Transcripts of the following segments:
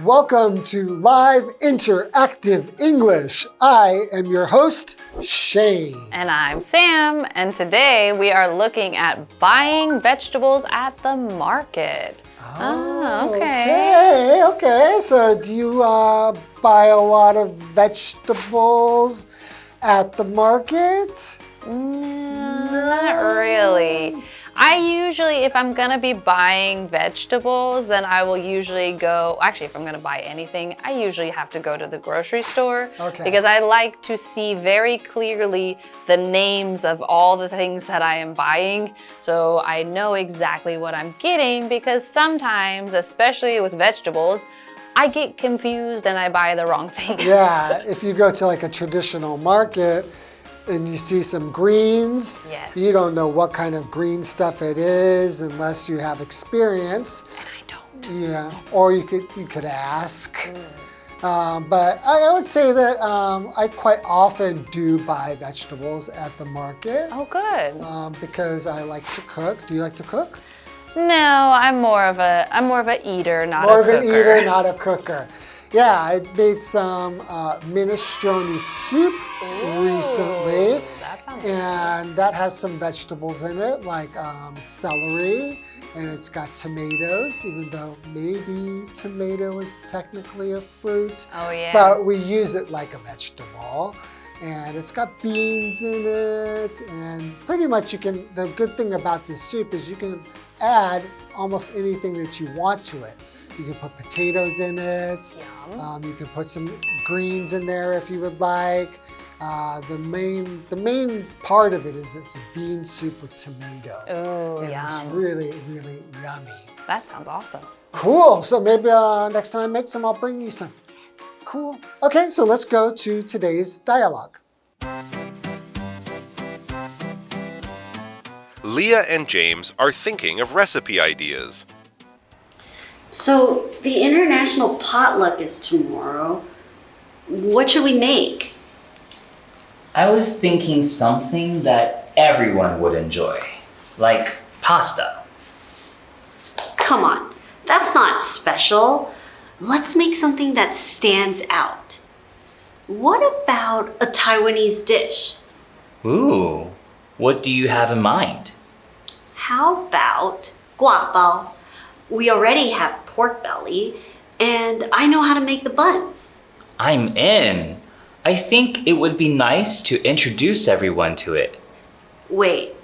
welcome to Live Interactive English. I am your host, Shane. And I'm Sam, and today we are looking at buying vegetables at the market. Okay. So do you buy a lot of vegetables at the market? Not really. I usually, if I'm gonna be buying vegetables, then I will usually go, actually if I'm gonna buy anything, I usually have to go to the grocery store because I like to see very clearly the names of all the things that I am buying, so I know exactly what I'm getting, because sometimes, especially with vegetables, I get confused and I buy the wrong thing. Yeah, if you go to like a traditional market, and you see some greens, you don't know what kind of green stuff it is unless you have experience. And I don't. Yeah, or you could ask. But I would say that I quite often do buy vegetables at the market. Oh, good. Because I like to cook. Do you like to cook? No, I'm more of a eater, not a cooker. More of an eater, not a cooker. Yeah, I made some minestrone soup recently, and that has some vegetables in it, like celery, and it's got tomatoes, even though maybe tomato is technically a fruit. Oh yeah. But we use it like a vegetable. And it's got beans in it, and pretty much the good thing about this soup is you can add almost anything that you want to it. You can put potatoes in it. Yum. You can put some greens in there if you would like. The main part of it is it's a bean soup with tomato. Ooh, and yum. it's really, really yummy. That sounds awesome. Cool. So maybe next time I make some, I'll bring you some. Cool. Okay, so let's go to today's dialogue. Leah and James are thinking of recipe ideas. So, the international potluck is tomorrow. What should we make? I was thinking something that everyone would enjoy, like pasta. Come on, that's not special. Let's make something that stands out. What about a Taiwanese dish? Ooh, what do you have in mind? How about guabao? We already have pork belly, and I know how to make the buns. I'm in. I think it would be nice to introduce everyone to it. Wait,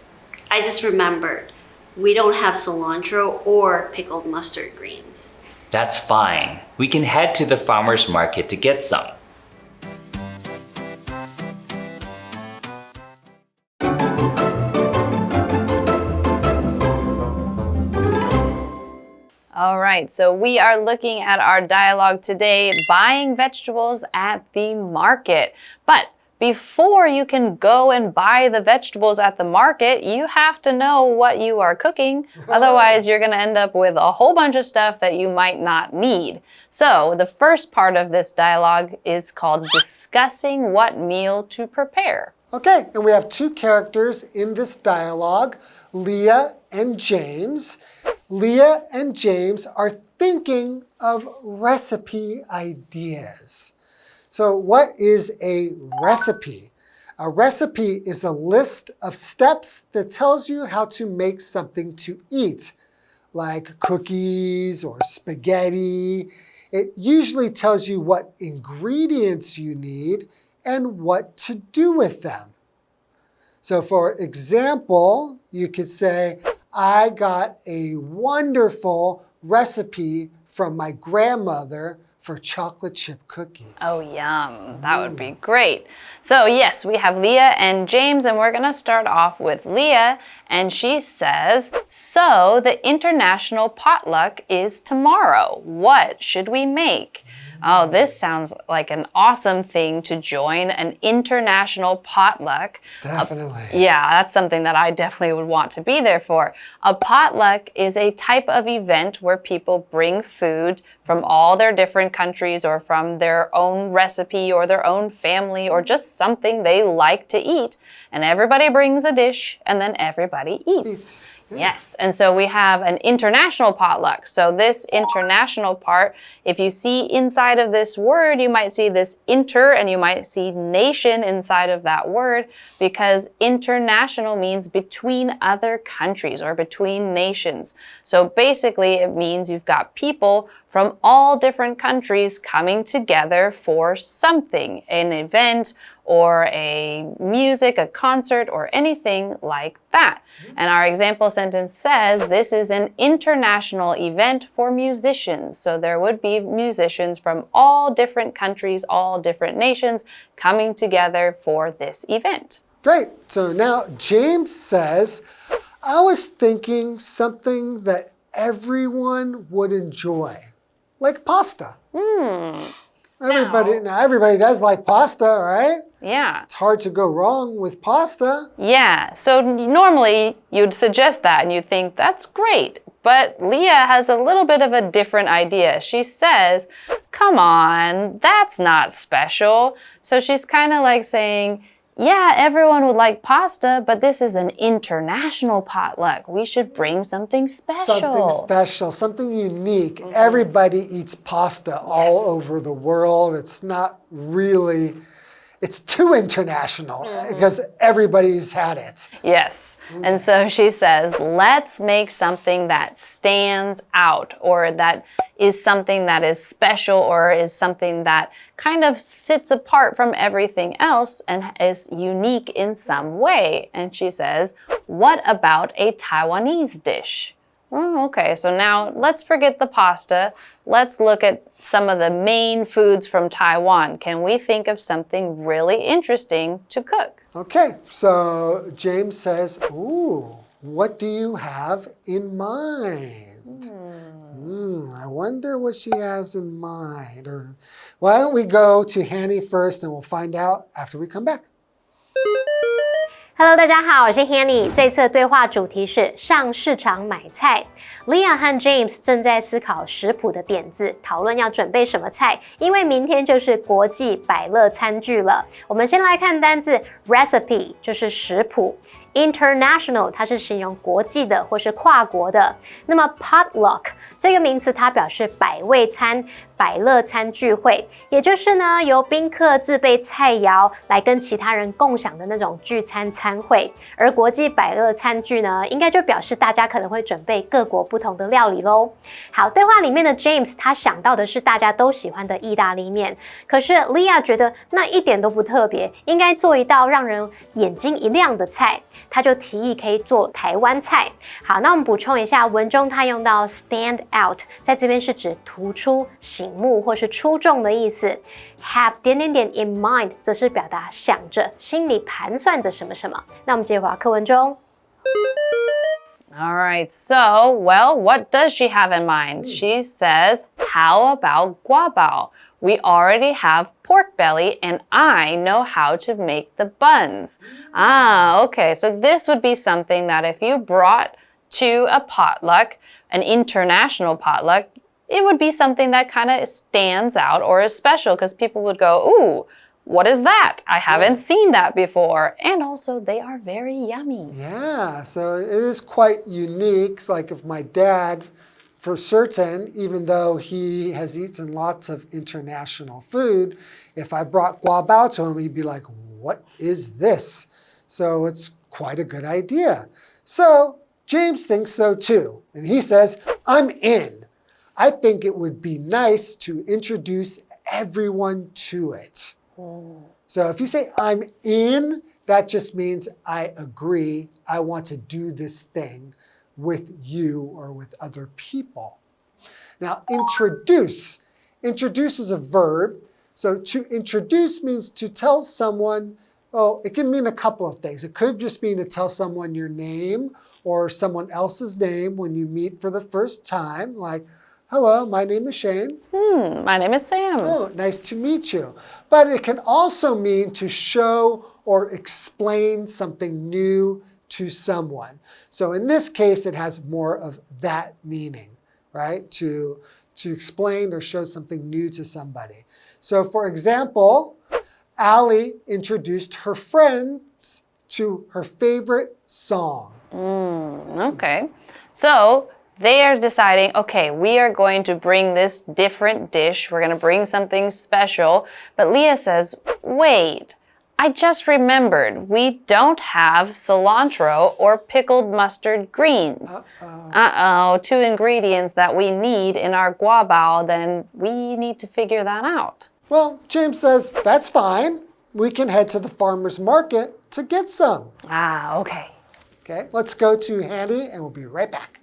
I just remembered. We don't have cilantro or pickled mustard greens. That's fine. We can head to the farmer's market to get some. All right, so we are looking at our dialogue today, buying vegetables at the market. But before you can go and buy the vegetables at the market, you have to know what you are cooking. Otherwise, you're going to end up with a whole bunch of stuff that you might not need. So the first part of this dialogue is called discussing what meal to prepare. Okay, and we have two characters in this dialogue, Leah and James. Leah and James are thinking of recipe ideas. So what is a recipe? A recipe is a list of steps that tells you how to make something to eat, like cookies or spaghetti. It usually tells you what ingredients you need and what to do with them. So for example, you could say, I got a wonderful recipe from my grandmother for chocolate chip cookies. Oh, yum. That would be great. So yes, we have Leah and James, and we're going to start off with Leah. And she says, so the international potluck is tomorrow. What should we make? Oh, this sounds like an awesome thing to join, an international potluck. Definitely. Yeah, that's something that I definitely would want to be there for. A potluck is a type of event where people bring food from all their different countries or from their own recipe or their own family or just something they like to eat. And everybody brings a dish and then everybody eats. Yes, and so we have an international potluck. So this international part, if you see inside of this word, you might see this inter and you might see nation inside of that word because international means between other countries or between nations. So basically it means you've got people from all different countries coming together for something, an event or a music, a concert, or anything like that. And our example sentence says this is an international event for musicians. So there would be musicians from all different countries, all different nations coming together for this event. Great. So now James says, I was thinking something that everyone would enjoy, like pasta. Everybody does like pasta, right? Yeah. It's hard to go wrong with pasta. Yeah, so normally you'd suggest that and you'd think, that's great. But Leah has a little bit of a different idea. She says, come on, that's not special. So she's kind of like saying, yeah, everyone would like pasta, but this is an international potluck. We should bring something special. Something special, something unique. Everybody eats pasta all over the world. It's not really, it's too international because everybody's had it. Yes. And so she says, let's make something that stands out or that is something that is special or is something that kind of sits apart from everything else and is unique in some way. And she says, what about a Taiwanese dish? Oh, okay, so now let's forget the pasta. Let's look at some of the main foods from Taiwan. Can we think of something really interesting to cook? Okay, so James says, ooh, what do you have in mind? I wonder what she has in mind. Or why don't we go to Hanny first and we'll find out after we come back. Hello， 大家好，我是 Hanny。这次的对话主题是上市场买菜。Leah 和 James 正在思考食谱的点子，讨论要准备什么菜，因为明天就是国际百乐餐具了。我们先来看单字 recipe， 就是食谱。International 它是形容国际的或是跨国的。那么 potluck 这个名词它表示百味餐、百乐餐聚会，也就是呢由宾客自备菜肴来跟其他人共享的那种聚餐餐会。而国际百乐餐具呢，应该就表示大家可能会准备各国不同的料理咯。好，对话里面的 James 他想到的是大家都喜欢的意大利面，可是 Leah 觉得那一点都不特别，应该做一道让人眼睛一亮的菜。他就提议可以做台湾菜。好，那我们补充一下，文中他用到 stand out， 在这边是指突出、醒目或是出众的意思。have ... in mind 则是表达想着、心里盘算着什么什么。那我们接着回到课文中。All right, so, well, what does she have in mind? She says, how about guabao? We already have pork belly and I know how to make the buns. Ah, okay, so this would be something that if you brought to a potluck, an international potluck, it would be something that kind of stands out or is special because people would go, ooh, what is that? I haven't seen that before. And also, they are very yummy. Yeah, so it is quite unique. It's like if my dad, for certain, even though he has eaten lots of international food, if I brought guabao to him, he'd be like, what is this? So it's quite a good idea. So James thinks so too. And he says, I'm in. I think it would be nice to introduce everyone to it. So if you say I'm in, that just means I agree. I want to do this thing with you or with other people. Now, introduce. Introduce is a verb. So to introduce means to tell someone, oh, it can mean a couple of things. It could just mean to tell someone your name or someone else's name when you meet for the first time, like, hello, my name is Shane. My name is Sam. Oh, nice to meet you. But it can also mean to show or explain something new to someone. So in this case, it has more of that meaning, right? To to explain or show something new to somebody. So for example, Allie introduced her friends to her favorite song. Okay. So they are deciding, okay, we are going to bring this different dish. We're going to bring something special. But Leah says, wait, I just remembered we don't have cilantro or pickled mustard greens. Two ingredients that we need in our guabao, then we need to figure that out. Well, James says, that's fine. We can head to the farmer's market to get some. Okay. Okay, let's go to Handy and we'll be right back.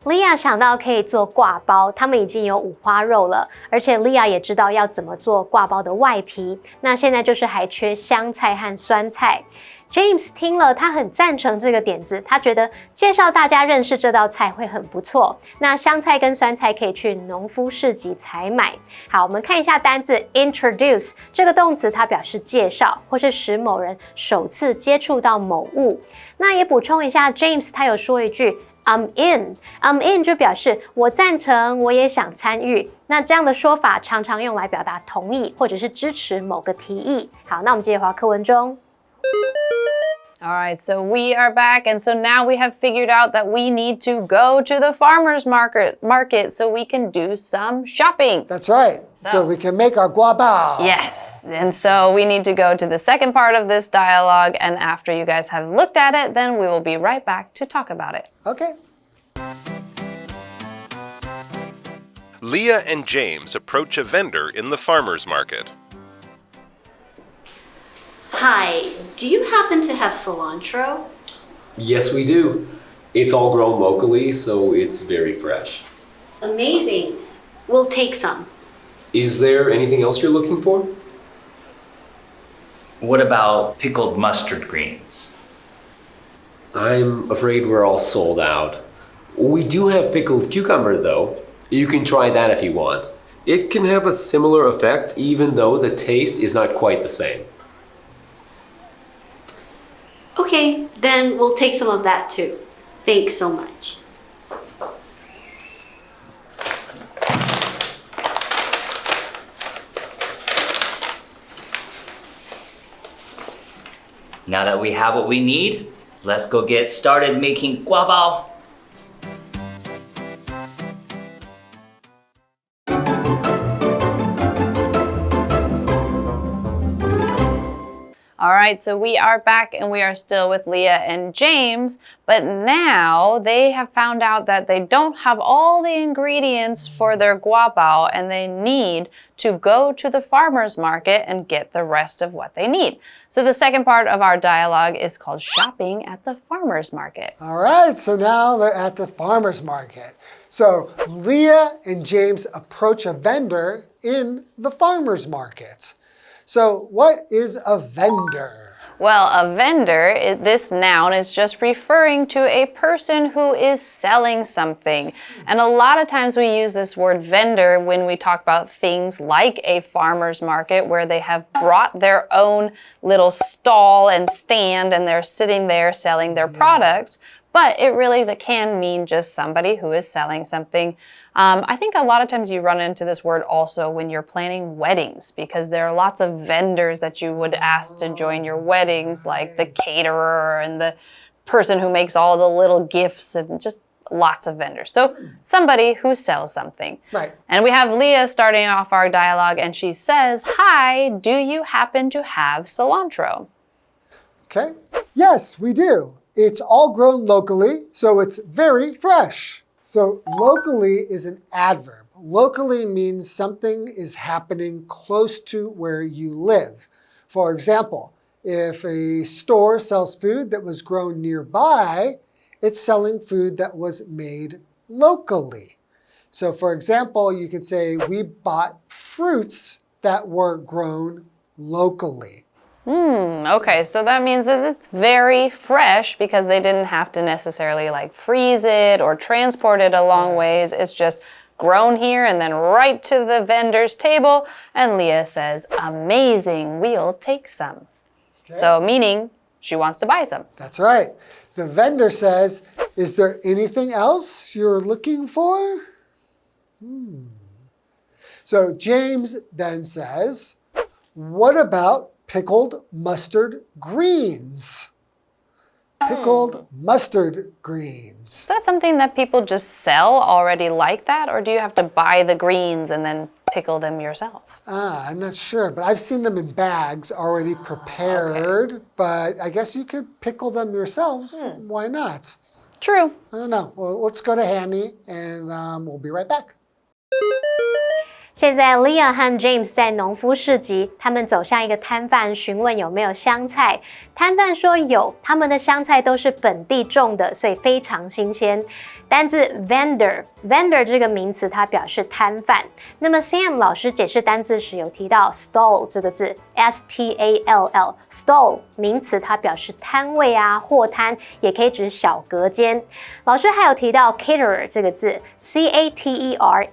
Leah 想到可以做挂包，他们已经有五花肉了，而且 Leah 也知道要怎么做挂包的外皮。那现在就是还缺香菜和酸菜。James 听了，他很赞成这个点子，他觉得介绍大家认识这道菜会很不错。那香菜跟酸菜可以去农夫市集采买。好，我们看一下单字 introduce 这个动词，它表示介绍，或是使某人首次接触到某物。那也补充一下 ，James 他有说一句。I'm in 就表示我赞成，我也想参与。那这样的说法常常用来表达同意或者是支持某个提议。好，那我们接着回到课文中。All right, so we are back, and so now we have figured out that we need to go to the farmer's market so we can do some shopping. That's right. So we can make our guabao. Yes, and so we need to go to the second part of this dialogue, and after you guys have looked at it, then we will be right back to talk about it. Okay. Leah and James approach a vendor in the farmer's market. Hi, do you happen to have cilantro? Yes, we do. It's all grown locally, so it's very fresh. Amazing. We'll take some. Is there anything else you're looking for? What about pickled mustard greens? I'm afraid we're all sold out. We do have pickled cucumber, though. You can try that if you want. It can have a similar effect, even though the taste is not quite the same. Okay, then we'll take some of that too. Thanks so much. Now that we have what we need, let's go get started making guabao. All right, so we are back and we are still with Leah and James, but now they have found out that they don't have all the ingredients for their guabao and they need to go to the farmer's market and get the rest of what they need. So the second part of our dialogue is called shopping at the farmer's market. All right, so now they're at the farmer's market. So Leah and James approach a vendor in the farmer's market. So what is a vendor? Well, a vendor, this noun is just referring to a person who is selling something. And a lot of times we use this word vendor when we talk about things like a farmer's market where they have brought their own little stall and stand and they're sitting there selling their products. But it really can mean just somebody who is selling something. I think a lot of times you run into this word also when you're planning weddings because there are lots of vendors that you would ask to join your weddings, like the caterer and the person who makes all the little gifts and just lots of vendors. So somebody who sells something. Right. And we have Leah starting off our dialogue and she says, "Hi, do you happen to have cilantro?" Okay. Yes, we do. It's all grown locally, so it's very fresh. So locally is an adverb. Locally means something is happening close to where you live. For example, if a store sells food that was grown nearby, it's selling food that was made locally. So for example, you could say, we bought fruits that were grown locally. Okay, so that means that it's very fresh because they didn't have to necessarily like freeze it or transport it a long ways. It's just grown here and then right to the vendor's table. And Leah says, "Amazing, we'll take some." Okay. So meaning she wants to buy some. That's right. The vendor says, "Is there anything else you're looking for?" So James then says, what about pickled mustard greens? Pickled mustard greens. Is that something that people just sell already like that? Or do you have to buy the greens and then pickle them yourself? I'm not sure, but I've seen them in bags already prepared. Okay. But I guess you could pickle them yourself. Why not? True. I don't know. Well, let's go to Hanny and we'll be right back. 现在 Leah 和 James 在农夫市集，他们走向一个摊贩，询问有没有香菜。摊贩说有，他们的香菜都是本地种的，所以非常新鲜。单字 vendor 这个名词，它表示摊贩。那么 Sam 老师解释单字时有提到 stall 这个字 ，stall stall 名词，它表示摊位啊、货摊，也可以指小隔间。老师还有提到 caterer 这个字 ，caterer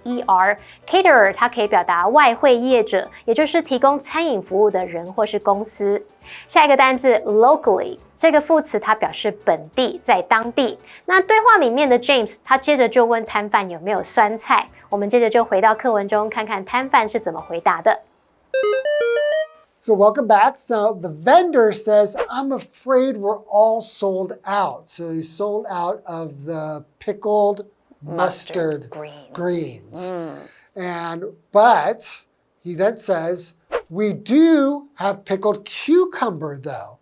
caterer 它可以表达外汇业者，也就是提供餐饮服务的人或是公司。下一个单字 locally 这个副词它表示本地，在当地。那对话里面的 James 他接着就问摊贩有没有酸菜，我们接着就回到课文中看看摊贩是怎么回答的。So welcome back. So the vendor says, I'm afraid we're all sold out. So he's sold out of the pickled mustard greens. But he then says, we do have pickled cucumber though.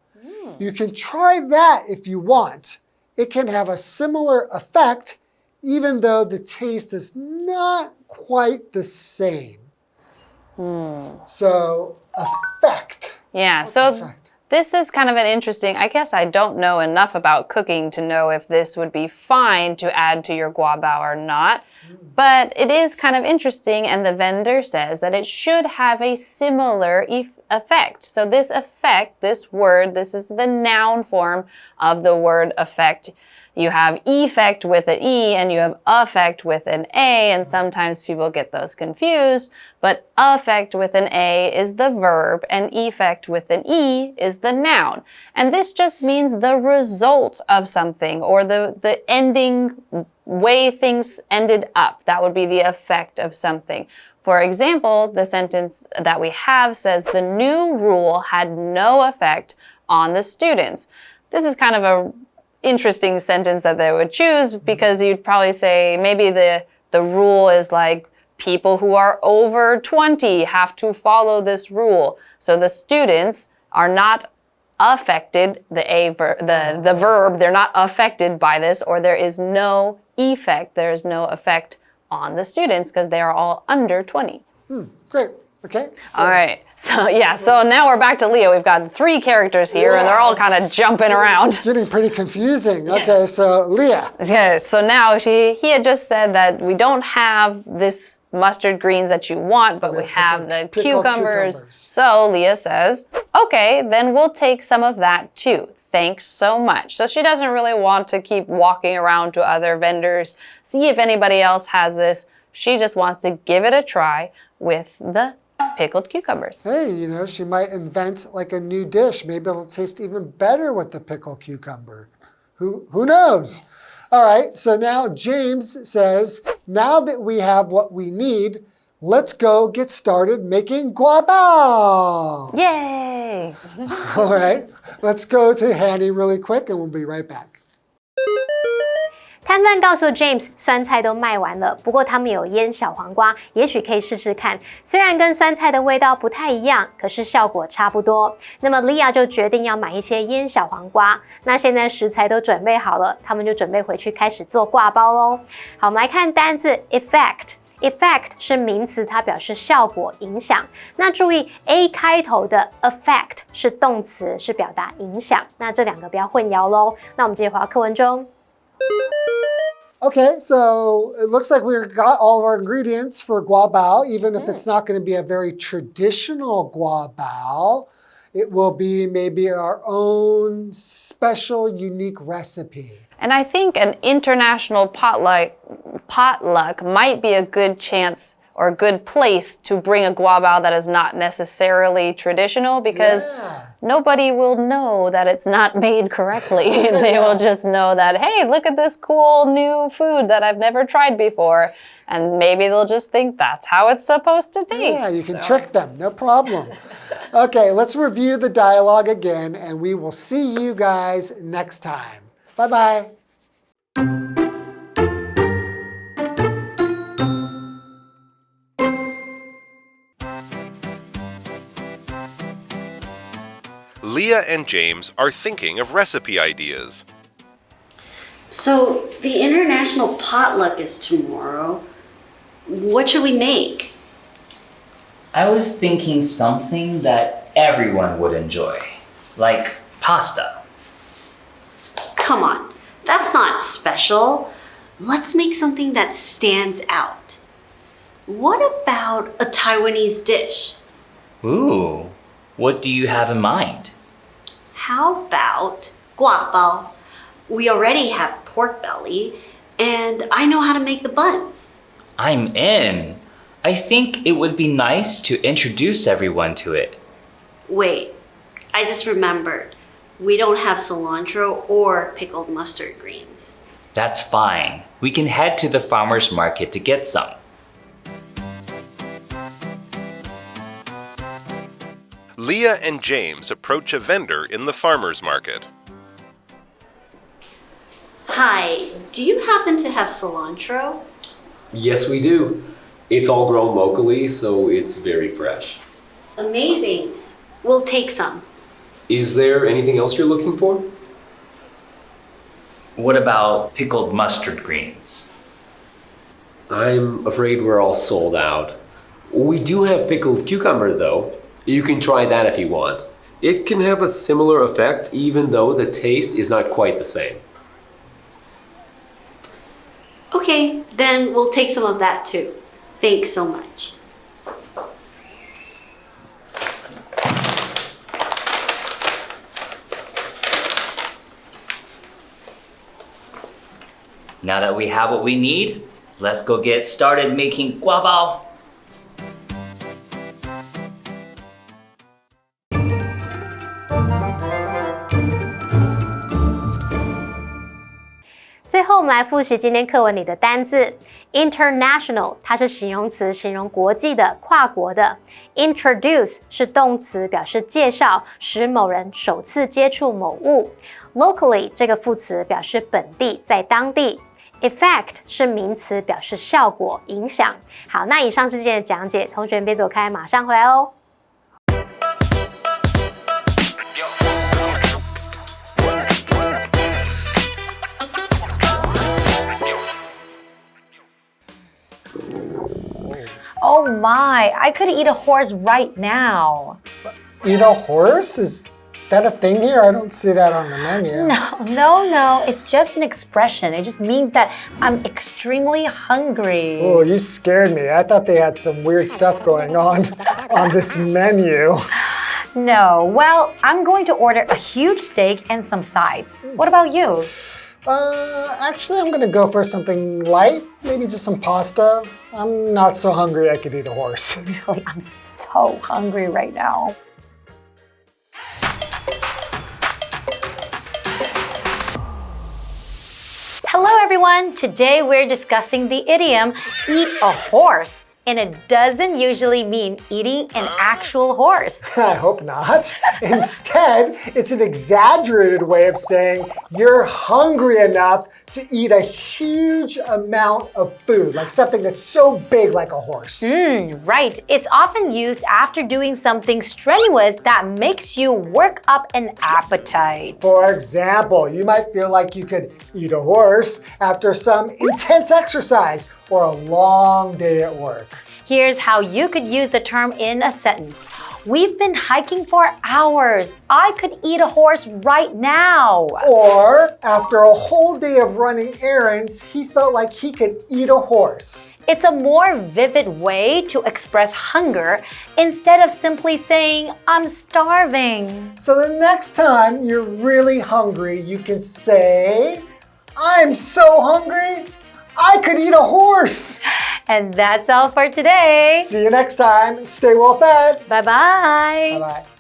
You can try that if you want. It can have a similar effect even though the taste is not quite the same. So effect. Yeah, What's so effect? This is kind of an interesting, I guess I don't know enough about cooking to know if this would be fine to add to your guabao or not. But it is kind of interesting, and the vendor says that it should have a similar effect. So this effect, this word, this is the noun form of the word effect. You have effect with an E and you have affect with an A, and sometimes people get those confused. But affect with an A is the verb and effect with an E is the noun. And this just means the result of something or the ending way things ended up. That would be the effect of something. For example, the sentence that we have says the new rule had no effect on the students. This is kind of a interesting sentence that they would choose because you'd probably say maybe the rule is like people who are over 20 have to follow this rule. So the students are not affected, the verb, they're not affected by this, or there is no effect, there is no effect on the students because they are all under 20. Great. Okay. All right. So yeah, so now we're back to Leah. We've got 3 characters here and they're all kind of jumping around. Getting pretty confusing. Okay, so Leah. Okay, so now he had just said that we don't have this mustard greens that you want, but we have the cucumbers. So Leah says, okay, then we'll take some of that too. Thanks so much. So she doesn't really want to keep walking around to other vendors, see if anybody else has this. She just wants to give it a try with the pickled cucumbers. Hey, you know, she might invent like a new dish. Maybe it'll taste even better with the pickled cucumber. Who knows? All right, so now James says, now that we have what we need, let's go get started making guabao. Yay! All right, let's go to Hanny really quick and we'll be right back. 摊贩告诉 James 酸菜都卖完了，不过他们有腌小黄瓜，也许可以试试看。虽然跟酸菜的味道不太一样，可是效果差不多。那么 Leah 就决定要买一些腌小黄瓜。那现在食材都准备好了，他们就准备回去开始做挂包咯。好，我们来看单字 effect。effect 是名词，它表示效果、影响。那注意 A 开头的 affect 是动词，是表达影响。那这两个不要混淆咯。那我们直接回到课文中。Okay, so it looks like we've got all of our ingredients for guabao, even if it's not going to be a very traditional guabao. It will be maybe our own special, unique recipe. And I think an international potluck might be a good chance or a good place to bring a guabao that is not necessarily traditional because nobody will know that it's not made correctly. They will just know that, hey, look at this cool new food that I've never tried before. And maybe they'll just think that's how it's supposed to taste. Yeah, you can trick them, no problem. Okay, let's review the dialogue again, and we will see you guys next time. Bye-bye. Leah and James are thinking of recipe ideas. So, the international potluck is tomorrow. What should we make? I was thinking something that everyone would enjoy, like pasta. Come on, that's not special. Let's make something that stands out. What about a Taiwanese dish? Ooh, what do you have in mind? How about guabao? We already have pork belly, and I know how to make the buns. I'm in. I think it would be nice to introduce everyone to it. Wait, I just remembered. We don't have cilantro or pickled mustard greens. That's fine. We can head to the farmer's market to get some. Leah and James approach a vendor in the farmer's market. Hi, do you happen to have cilantro? Yes, we do. It's all grown locally, so it's very fresh. Amazing. We'll take some. Is there anything else you're looking for? What about pickled mustard greens? I'm afraid we're all sold out. We do have pickled cucumber, though. You can try that if you want. It can have a similar effect, even though the taste is not quite the same. Okay, then we'll take some of that too. Thanks so much. Now that we have what we need, let's go get started making guabao. 最后，我们来复习今天课文里的单字。International 它是形容词，形容国际的、跨国的。Introduce 是动词，表示介绍，使某人首次接触某物。Locally 这个副词表示本地，在当地。Effect 是名词，表示效果、影响。好，那以上是今天的讲解，同学们别走开，马上回来哦。Oh my, I could eat a horse right now. Eat a horse? Is that a thing here? I don't see that on the menu. No, it's just an expression. It just means that I'm extremely hungry. Oh, you scared me. I thought they had some weird stuff going on this menu. No, well, I'm going to order a huge steak and some sides. What about you? Actually, I'm gonna go for something light, maybe just some pasta. I'm not so hungry I could eat a horse. Really, I'm so hungry right now. Hello everyone, today we're discussing the idiom, eat a horse. And it doesn't usually mean eating an actual horse. I hope not. Instead, it's an exaggerated way of saying you're hungry enough to eat a huge amount of food, like something that's so big like a horse. Right. It's often used after doing something strenuous that makes you work up an appetite. For example, you might feel like you could eat a horse after some intense exercise or a long day at work. Here's how you could use the term in a sentence. We've been hiking for hours. I could eat a horse right now. Or, after a whole day of running errands, he felt like he could eat a horse. It's a more vivid way to express hunger instead of simply saying, I'm starving. So the next time you're really hungry, you can say, I'm so hungry, I could eat a horse. And that's all for today. See you next time. Stay well fed. Bye-bye. Bye-bye.